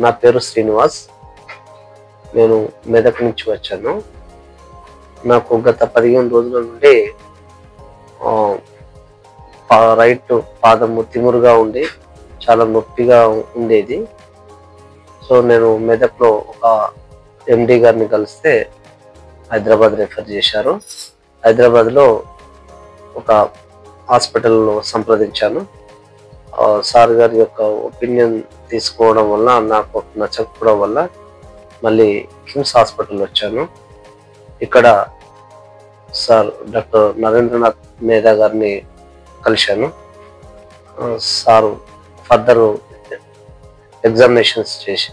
నా పేరు శ్రీనివాస్. నేను మెదక్ నుంచి వచ్చాను. నాకు గత 15 రోజుల నుండి రైట్ పాదము తిమురుగా ఉండి చాలా నొప్పిగా ఉండేది. సో నేను మెదక్లో ఒక ఎండి గారిని కలిస్తే హైదరాబాద్ రెఫర్ చేశారు. హైదరాబాద్లో ఒక హాస్పిటల్లో సంప్రదించాను. సార్ గారి యొక్క ఒపీనియన్ తీసుకోవడం వల్ల నాకు నచ్చకపోవడం వల్ల మళ్ళీ కిమ్స్ హాస్పిటల్ వచ్చాను. ఇక్కడ సార్ డాక్టర్ నరేంద్రనాథ్ మేధా గారిని కలిశాను. సార్ ఫర్దర్ ఎగ్జామినేషన్స్ చేసి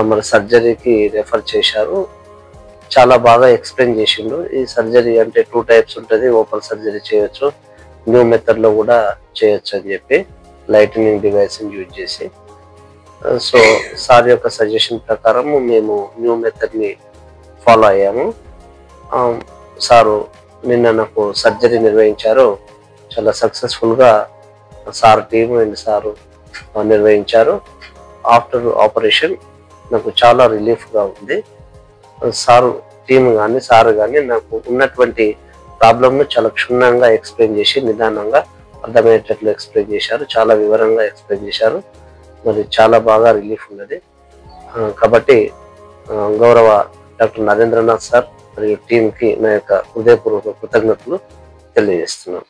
మరి సర్జరీకి రెఫర్ చేశారు. చాలా బాగా ఎక్స్ప్లెయిన్ చేసిండు. ఈ సర్జరీ అంటే 2 టైప్స్ ఉంటుంది. ఓపెన్ సర్జరీ చేయొచ్చు, న్యూ మెథడ్లో కూడా చేయొచ్చు అని చెప్పి లైటనింగ్ డివైస్ని యూజ్ చేసి. సో సార్ యొక్క సజెషన్ ప్రకారం మేము న్యూ మెథడ్ని ఫాలో అయ్యాము. సారు నిన్న నాకు సర్జరీ నిర్వహించారు. చాలా సక్సెస్ఫుల్గా సార్ టీము అండ్ సారు నిర్వహించారు. ఆఫ్టర్ ఆపరేషన్ నాకు చాలా రిలీఫ్గా ఉంది. సారు టీం కానీ సార్ కానీ నాకు ఉన్నటువంటి ప్రాబ్లమ్ను చాలా క్షుణ్ణంగా ఎక్స్ప్లెయిన్ చేసి నిదానంగా అర్థమయ్యేటట్లు ఎక్స్ప్లెయిన్ చేశారు. చాలా వివరంగా ఎక్స్ప్లెయిన్ చేశారు. మరి చాలా బాగా రిలీఫ్ ఉన్నది. కాబట్టి గౌరవ డాక్టర్ నరేంద్రనాథ్ సార్ మరియు టీంకి నా యొక్క హృదయపూర్వక కృతజ్ఞతలు తెలియజేస్తున్నాను.